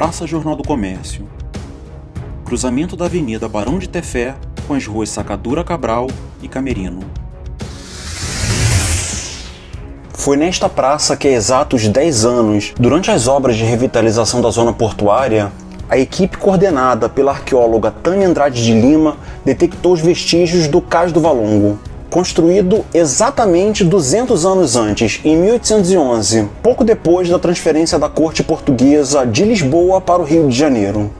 Praça Jornal do Comércio, cruzamento da Avenida Barão de Tefé com as ruas Sacadura Cabral e Camerino. Foi nesta praça que há exatos 10 anos, durante as obras de revitalização da zona portuária, a equipe coordenada pela arqueóloga Tânia Andrade de Lima detectou os vestígios do Cais do Valongo. Construído exatamente 200 anos antes, em 1811, pouco depois da transferência da corte portuguesa de Lisboa para o Rio de Janeiro.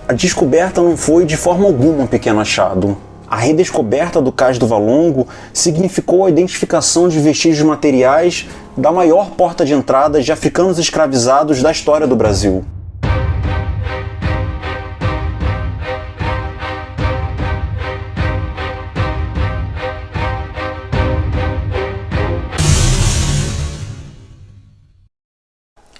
A descoberta não foi de forma alguma um pequeno achado. A redescoberta do Cais do Valongo significou a identificação de vestígios materiais da maior porta de entrada de africanos escravizados da história do Brasil.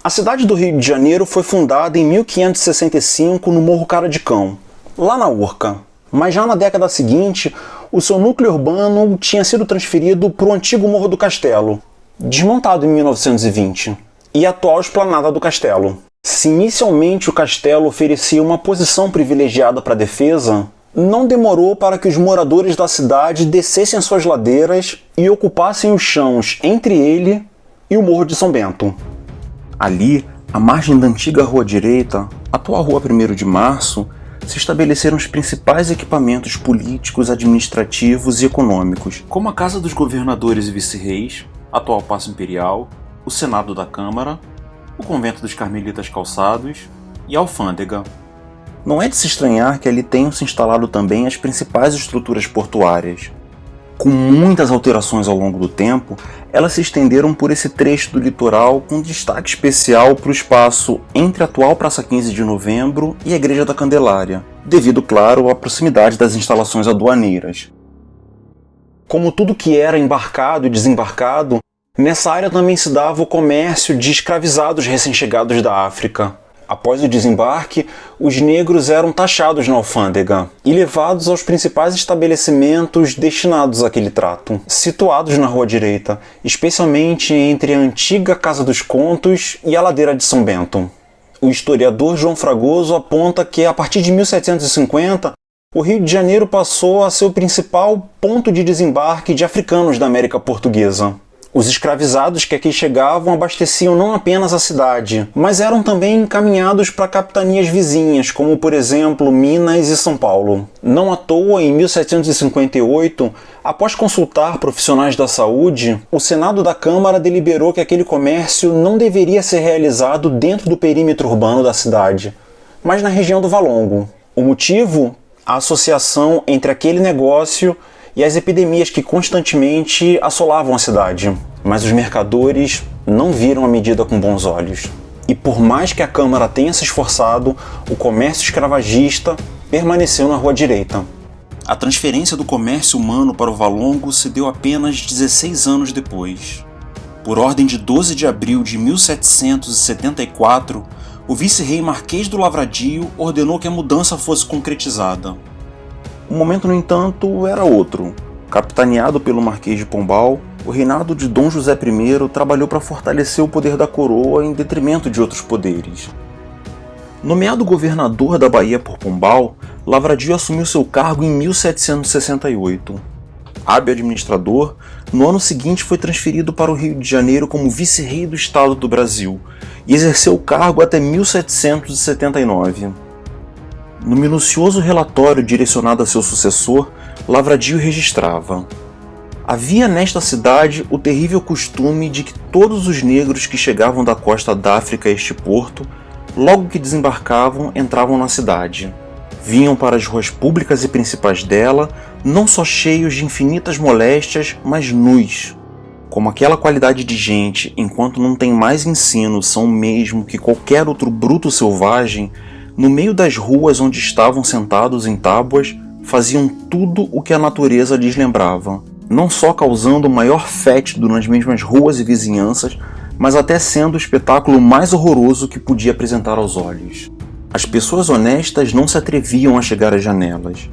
A cidade do Rio de Janeiro foi fundada em 1565 no Morro Cara de Cão, lá na Urca. Mas já na década seguinte, o seu núcleo urbano tinha sido transferido para o antigo Morro do Castelo, desmontado em 1920, e a atual esplanada do Castelo. Se inicialmente o castelo oferecia uma posição privilegiada para a defesa, não demorou para que os moradores da cidade descessem suas ladeiras e ocupassem os chãos entre ele e o Morro de São Bento. Ali, à margem da antiga Rua Direita, atual Rua 1º de Março, se estabeleceram os principais equipamentos políticos, administrativos e econômicos, como a Casa dos Governadores e Vice-Reis, atual Paço Imperial, o Senado da Câmara, o Convento dos Carmelitas Calçados e a Alfândega. Não é de se estranhar que ali tenham se instalado também as principais estruturas portuárias. Com muitas alterações ao longo do tempo, elas se estenderam por esse trecho do litoral com destaque especial para o espaço entre a atual Praça 15 de Novembro e a Igreja da Candelária, devido, claro, à proximidade das instalações aduaneiras. Como tudo que era embarcado e desembarcado, nessa área também se dava o comércio de escravizados recém-chegados da África. Após o desembarque, os negros eram taxados na alfândega e levados aos principais estabelecimentos destinados àquele trato, situados na Rua Direita, especialmente entre a antiga Casa dos Contos e a Ladeira de São Bento. O historiador João Fragoso aponta que, a partir de 1750, o Rio de Janeiro passou a ser o principal ponto de desembarque de africanos da América Portuguesa. Os escravizados que aqui chegavam abasteciam não apenas a cidade, mas eram também encaminhados para capitanias vizinhas, como por exemplo Minas e São Paulo. Não à toa, em 1758, após consultar profissionais da saúde, o Senado da Câmara deliberou que aquele comércio não deveria ser realizado dentro do perímetro urbano da cidade, mas na região do Valongo. O motivo? A associação entre aquele negócio e as epidemias que constantemente assolavam a cidade. Mas os mercadores não viram a medida com bons olhos. E por mais que a Câmara tenha se esforçado, o comércio escravagista permaneceu na Rua Direita. A transferência do comércio humano para o Valongo se deu apenas 16 anos depois. Por ordem de 12 de abril de 1774, o vice-rei Marquês do Lavradio ordenou que a mudança fosse concretizada. O momento, no entanto, era outro. Capitaneado pelo Marquês de Pombal, o reinado de Dom José I trabalhou para fortalecer o poder da coroa em detrimento de outros poderes. Nomeado governador da Bahia por Pombal, Lavradio assumiu seu cargo em 1768. Hábil administrador, no ano seguinte foi transferido para o Rio de Janeiro como vice-rei do Estado do Brasil e exerceu o cargo até 1779. No minucioso relatório direcionado a seu sucessor, Lavradio registrava: havia nesta cidade o terrível costume de que todos os negros que chegavam da costa da África a este porto, logo que desembarcavam, entravam na cidade. Vinham para as ruas públicas e principais dela, não só cheios de infinitas moléstias, mas nus. Como aquela qualidade de gente, enquanto não tem mais ensino, são o mesmo que qualquer outro bruto selvagem, no meio das ruas onde estavam sentados em tábuas, faziam tudo o que a natureza lhes lembrava, não só causando maior fétido nas mesmas ruas e vizinhanças, mas até sendo o espetáculo mais horroroso que podia apresentar aos olhos. As pessoas honestas não se atreviam a chegar às janelas.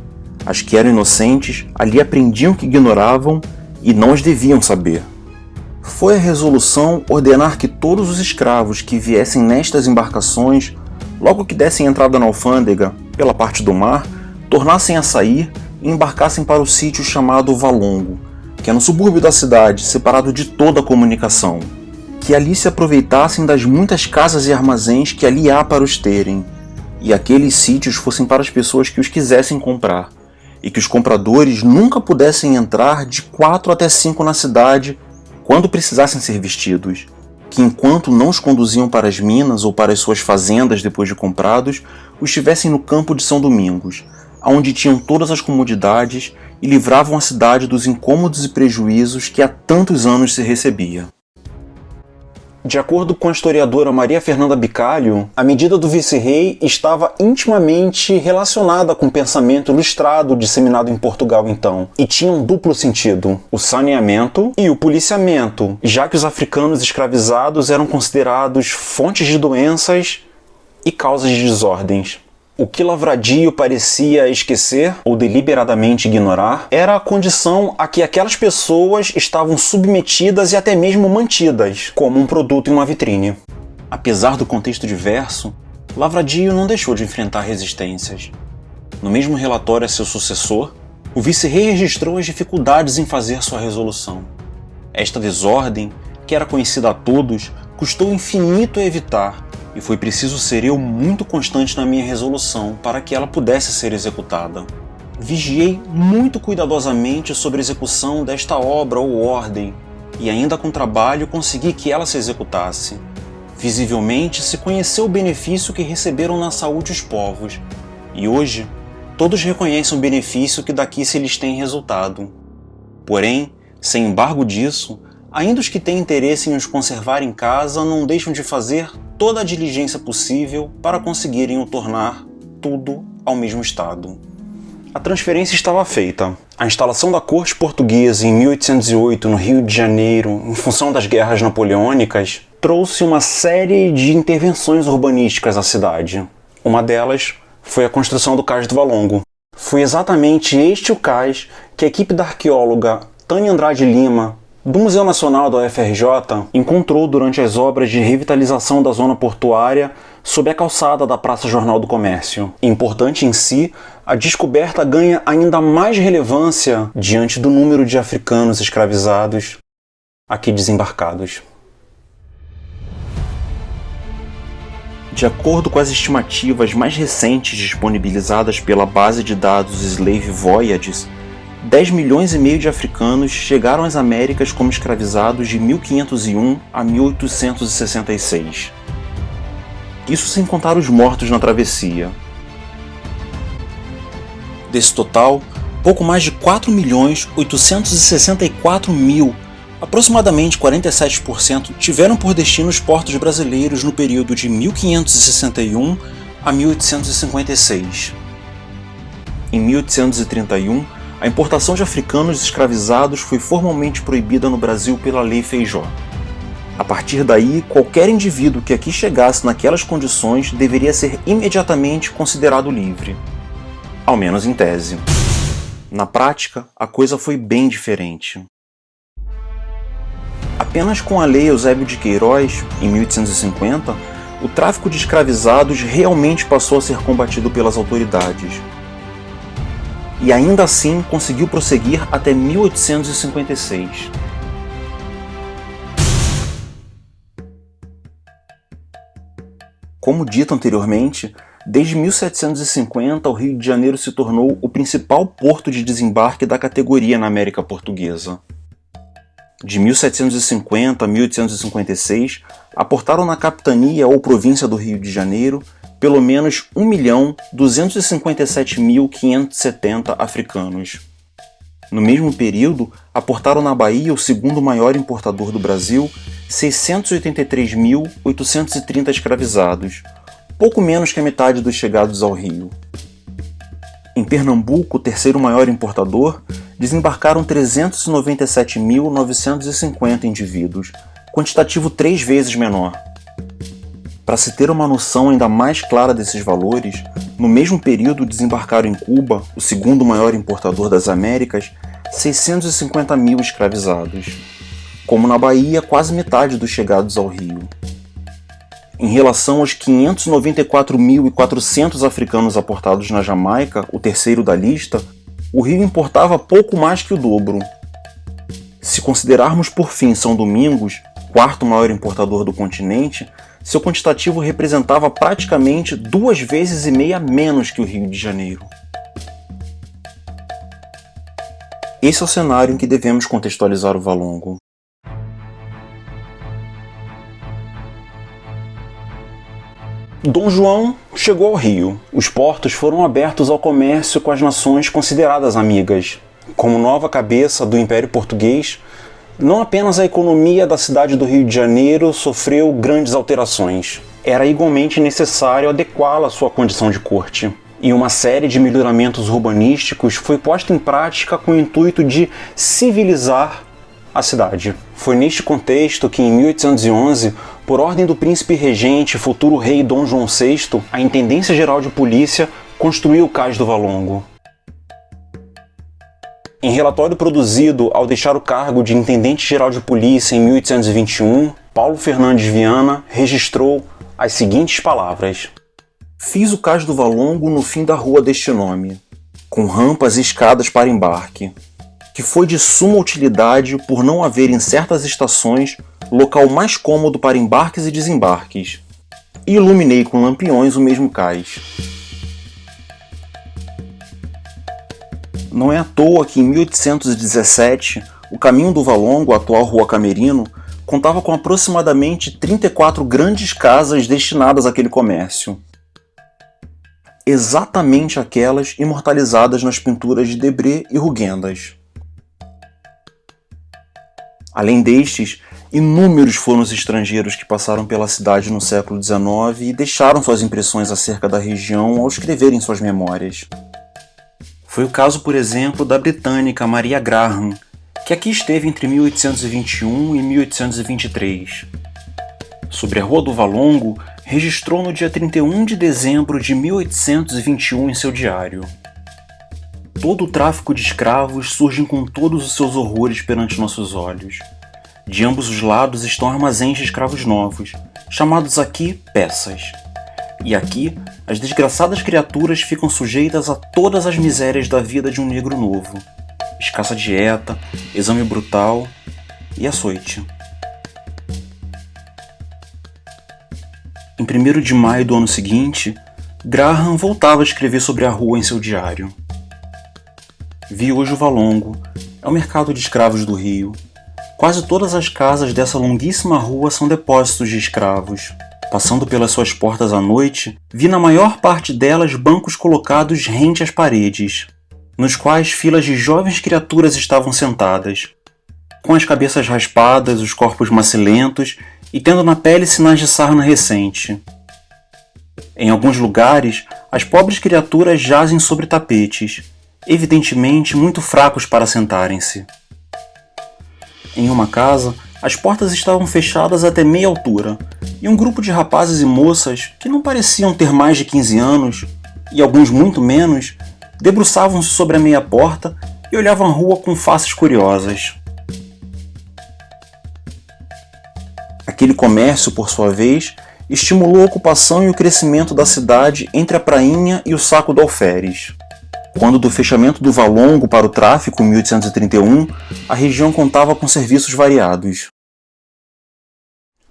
As que eram inocentes ali aprendiam que ignoravam e não as deviam saber. Foi a resolução ordenar que todos os escravos que viessem nestas embarcações logo que dessem entrada na alfândega, pela parte do mar, tornassem a sair e embarcassem para o sítio chamado Valongo, que é no subúrbio da cidade, separado de toda a comunicação. Que ali se aproveitassem das muitas casas e armazéns que ali há para os terem, e aqueles sítios fossem para as pessoas que os quisessem comprar, e que os compradores nunca pudessem entrar de 4 até 5 na cidade quando precisassem ser vestidos, que enquanto não os conduziam para as minas ou para as suas fazendas depois de comprados, os tivessem no campo de São Domingos, onde tinham todas as comodidades e livravam a cidade dos incômodos e prejuízos que há tantos anos se recebia. De acordo com a historiadora Maria Fernanda Bicalho, a medida do vice-rei estava intimamente relacionada com o pensamento ilustrado disseminado em Portugal então, e tinha um duplo sentido, o saneamento e o policiamento, já que os africanos escravizados eram considerados fontes de doenças e causas de desordens. O que Lavradio parecia esquecer ou deliberadamente ignorar era a condição a que aquelas pessoas estavam submetidas e até mesmo mantidas, como um produto em uma vitrine. Apesar do contexto diverso, Lavradio não deixou de enfrentar resistências. No mesmo relatório a seu sucessor, o vice-rei registrou as dificuldades em fazer sua resolução. Esta desordem, que era conhecida a todos, custou infinito a evitar, e foi preciso ser eu muito constante na minha resolução para que ela pudesse ser executada. Vigiei muito cuidadosamente sobre a execução desta obra ou ordem, e ainda com trabalho consegui que ela se executasse. Visivelmente se conheceu o benefício que receberam na saúde os povos, e hoje todos reconhecem o benefício que daqui se lhes tem resultado. Porém, sem embargo disso, ainda os que têm interesse em os conservar em casa não deixam de fazer toda a diligência possível para conseguirem o tornar tudo ao mesmo estado. A transferência estava feita. A instalação da corte portuguesa em 1808 no Rio de Janeiro, em função das guerras napoleônicas, trouxe uma série de intervenções urbanísticas à cidade. Uma delas foi a construção do Cais do Valongo. Foi exatamente este o cais que a equipe da arqueóloga Tânia Andrade Lima, do Museu Nacional da UFRJ, encontrou durante as obras de revitalização da zona portuária sob a calçada da Praça Jornal do Comércio. Importante em si, a descoberta ganha ainda mais relevância diante do número de africanos escravizados aqui desembarcados. De acordo com as estimativas mais recentes disponibilizadas pela base de dados Slave Voyages, 10 milhões e meio de africanos chegaram às Américas como escravizados de 1501 a 1866. Isso sem contar os mortos na travessia. Desse total, pouco mais de 4.864.000, aproximadamente 47%, tiveram por destino os portos brasileiros no período de 1561 a 1856. Em 1831, a importação de africanos escravizados foi formalmente proibida no Brasil pela Lei Feijó. A partir daí, qualquer indivíduo que aqui chegasse naquelas condições deveria ser imediatamente considerado livre. Ao menos em tese. Na prática, a coisa foi bem diferente. Apenas com a Lei Eusébio de Queiroz, em 1850, o tráfico de escravizados realmente passou a ser combatido pelas autoridades. E ainda assim conseguiu prosseguir até 1856. Como dito anteriormente, desde 1750 o Rio de Janeiro se tornou o principal porto de desembarque da categoria na América Portuguesa. De 1750 a 1856, aportaram na capitania ou província do Rio de Janeiro pelo menos 1.257.570 africanos. No mesmo período, aportaram na Bahia, o segundo maior importador do Brasil, 683.830 escravizados, pouco menos que a metade dos chegados ao Rio. Em Pernambuco, o terceiro maior importador, desembarcaram 397.950 indivíduos, quantitativo 3 vezes menor. Para se ter uma noção ainda mais clara desses valores, no mesmo período desembarcaram em Cuba, o segundo maior importador das Américas, 650.000 escravizados. Como na Bahia, quase metade dos chegados ao Rio. Em relação aos 594.400 africanos aportados na Jamaica, o terceiro da lista, o rio importava pouco mais que o dobro. Se considerarmos por fim São Domingos, quarto maior importador do continente, seu quantitativo representava praticamente 2,5 vezes menos que o Rio de Janeiro. Esse é o cenário em que devemos contextualizar o Valongo. Dom João chegou ao Rio. Os portos foram abertos ao comércio com as nações consideradas amigas. Como nova cabeça do Império Português, não apenas a economia da cidade do Rio de Janeiro sofreu grandes alterações. Era igualmente necessário adequá-la à sua condição de corte. E uma série de melhoramentos urbanísticos foi posta em prática com o intuito de civilizar a cidade. Foi neste contexto que, em 1811, por ordem do príncipe regente, futuro rei Dom João VI, a Intendência Geral de Polícia construiu o Cais do Valongo. Em relatório produzido ao deixar o cargo de Intendente Geral de Polícia em 1821, Paulo Fernandes Viana registrou as seguintes palavras: "Fiz o Cais do Valongo no fim da rua deste nome, com rampas e escadas para embarque, que foi de suma utilidade por não haver em certas estações local mais cômodo para embarques e desembarques, e iluminei com lampiões o mesmo cais." Não é à toa que em 1817 o caminho do Valongo, a atual Rua Camerino, contava com aproximadamente 34 grandes casas destinadas àquele comércio. Exatamente aquelas imortalizadas nas pinturas de Debré e Rugendas. Além destes, inúmeros foram os estrangeiros que passaram pela cidade no século XIX e deixaram suas impressões acerca da região ao escreverem suas memórias. Foi o caso, por exemplo, da britânica Maria Graham, que aqui esteve entre 1821 e 1823. Sobre a Rua do Valongo, registrou no dia 31 de dezembro de 1821 em seu diário: "Todo o tráfico de escravos surge com todos os seus horrores perante nossos olhos. De ambos os lados estão armazéns de escravos novos, chamados aqui peças. E aqui, as desgraçadas criaturas ficam sujeitas a todas as misérias da vida de um negro novo: escassa dieta, exame brutal e açoite." Em 1º de maio do ano seguinte, Graham voltava a escrever sobre a rua em seu diário: "Vi hoje o Valongo, é o mercado de escravos do Rio. Quase todas as casas dessa longuíssima rua são depósitos de escravos. Passando pelas suas portas à noite, vi na maior parte delas bancos colocados rente às paredes, nos quais filas de jovens criaturas estavam sentadas, com as cabeças raspadas, os corpos macilentos e tendo na pele sinais de sarna recente. Em alguns lugares, as pobres criaturas jazem sobre tapetes, evidentemente muito fracos para sentarem-se. Em uma casa, as portas estavam fechadas até meia altura, e um grupo de rapazes e moças, que não pareciam ter mais de 15 anos, e alguns muito menos, debruçavam-se sobre a meia porta e olhavam a rua com faces curiosas. Aquele comércio, por sua vez, estimulou a ocupação e o crescimento da cidade entre a Prainha e o Saco do Alferes. Quando do fechamento do Valongo para o tráfico em 1831, a região contava com serviços variados.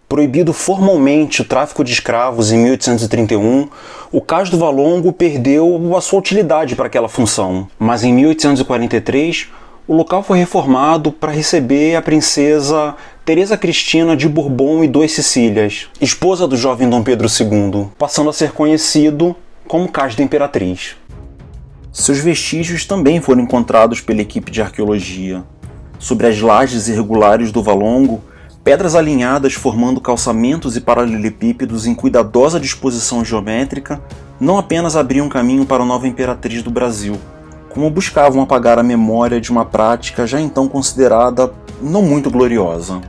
Proibido formalmente o tráfico de escravos em 1831, o Cais do Valongo perdeu a sua utilidade para aquela função, mas em 1843 o local foi reformado para receber a princesa Teresa Cristina de Bourbon e Duas Sicílias, esposa do jovem Dom Pedro II, passando a ser conhecido como Cais da Imperatriz. Seus vestígios também foram encontrados pela equipe de arqueologia. Sobre as lajes irregulares do Valongo, pedras alinhadas formando calçamentos e paralelepípedos em cuidadosa disposição geométrica não apenas abriam caminho para a nova imperatriz do Brasil, como buscavam apagar a memória de uma prática já então considerada não muito gloriosa.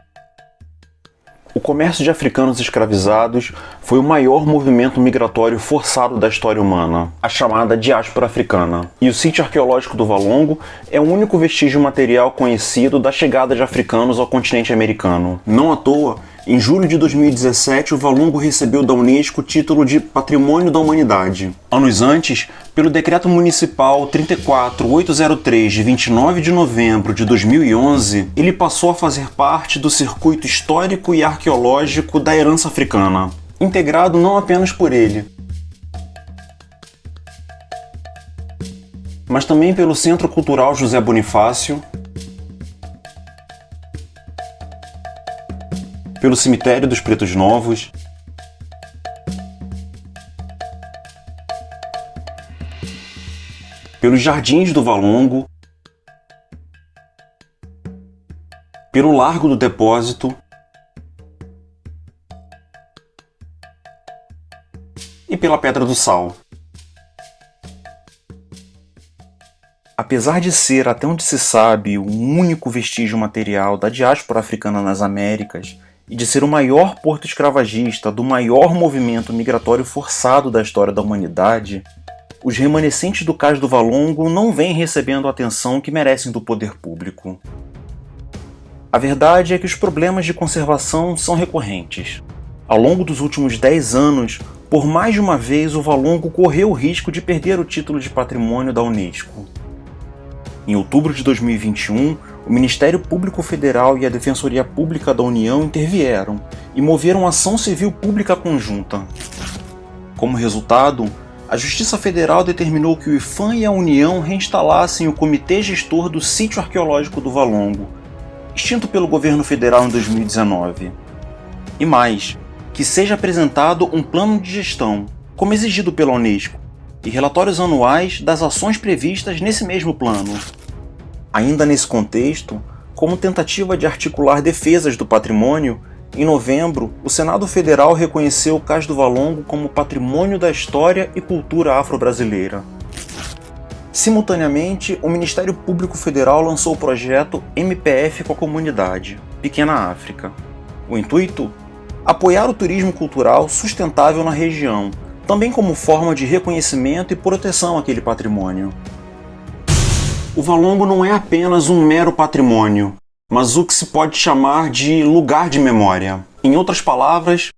O comércio de africanos escravizados foi o maior movimento migratório forçado da história humana, a chamada diáspora africana. E o sítio arqueológico do Valongo é o único vestígio material conhecido da chegada de africanos ao continente americano. Não à toa, em julho de 2017, o Valongo recebeu da Unesco o título de Patrimônio da Humanidade. Anos antes, pelo Decreto Municipal 34803, de 29 de novembro de 2011, ele passou a fazer parte do circuito histórico e arqueológico da herança africana, integrado não apenas por ele, mas também pelo Centro Cultural José Bonifácio, pelo Cemitério dos Pretos Novos, pelos Jardins do Valongo, pelo Largo do Depósito e pela Pedra do Sal. Apesar de ser, até onde se sabe, o único vestígio material da diáspora africana nas Américas, e de ser o maior porto escravagista do maior movimento migratório forçado da história da humanidade, os remanescentes do Cais do Valongo não vêm recebendo a atenção que merecem do poder público. A verdade é que os problemas de conservação são recorrentes. Ao longo dos últimos 10 anos, por mais de uma vez o Valongo correu o risco de perder o título de patrimônio da Unesco. Em outubro de 2021, o Ministério Público Federal e a Defensoria Pública da União intervieram e moveram ação civil pública conjunta. Como resultado, a Justiça Federal determinou que o IPHAN e a União reinstalassem o Comitê Gestor do Sítio Arqueológico do Valongo, extinto pelo governo federal em 2019. E mais, que seja apresentado um plano de gestão, como exigido pela Unesco, e relatórios anuais das ações previstas nesse mesmo plano. Ainda nesse contexto, como tentativa de articular defesas do patrimônio, em novembro, o Senado Federal reconheceu o Cais do Valongo como Patrimônio da História e Cultura Afro-Brasileira. Simultaneamente, o Ministério Público Federal lançou o projeto MPF com a Comunidade, Pequena África. O intuito? Apoiar o turismo cultural sustentável na região, também como forma de reconhecimento e proteção àquele patrimônio. O Valongo não é apenas um mero patrimônio, mas o que se pode chamar de lugar de memória. Em outras palavras,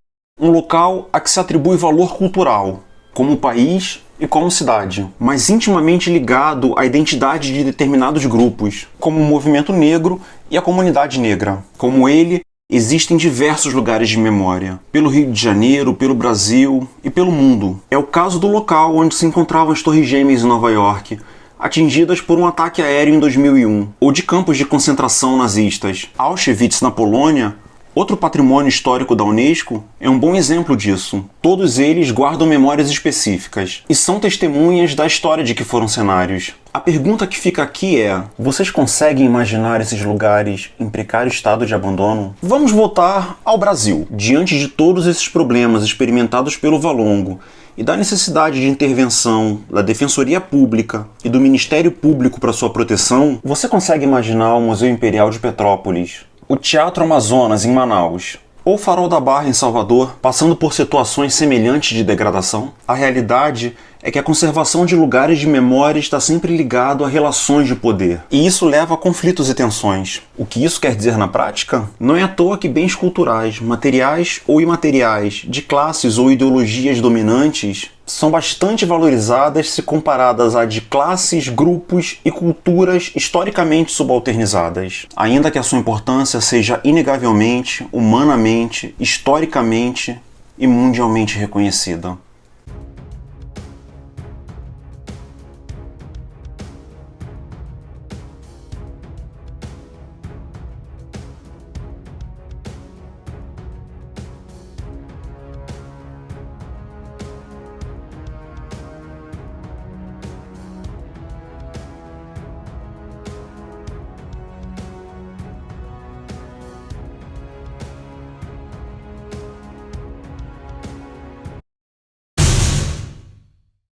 um local a que se atribui valor cultural, como país e como cidade, mas intimamente ligado à identidade de determinados grupos, como o movimento negro e a comunidade negra. Como ele, existem diversos lugares de memória, pelo Rio de Janeiro, pelo Brasil e pelo mundo. É o caso do local onde se encontravam as Torres Gêmeas em Nova York, atingidas por um ataque aéreo em 2001, ou de campos de concentração nazistas. Auschwitz, na Polônia, outro patrimônio histórico da Unesco, é um bom exemplo disso. Todos eles guardam memórias específicas e são testemunhas da história de que foram cenários. A pergunta que fica aqui é: vocês conseguem imaginar esses lugares em precário estado de abandono? Vamos voltar ao Brasil. Diante de todos esses problemas experimentados pelo Valongo e da necessidade de intervenção da Defensoria Pública e do Ministério Público para sua proteção, você consegue imaginar o Museu Imperial de Petrópolis, o Teatro Amazonas em Manaus, ou o Farol da Barra em Salvador, passando por situações semelhantes de degradação? A realidade é que a conservação de lugares de memória está sempre ligado a relações de poder. E isso leva a conflitos e tensões. O que isso quer dizer na prática? Não é à toa que bens culturais, materiais ou imateriais, de classes ou ideologias dominantes, são bastante valorizadas se comparadas a de classes, grupos e culturas historicamente subalternizadas, ainda que a sua importância seja inegavelmente, humanamente, historicamente e mundialmente reconhecida.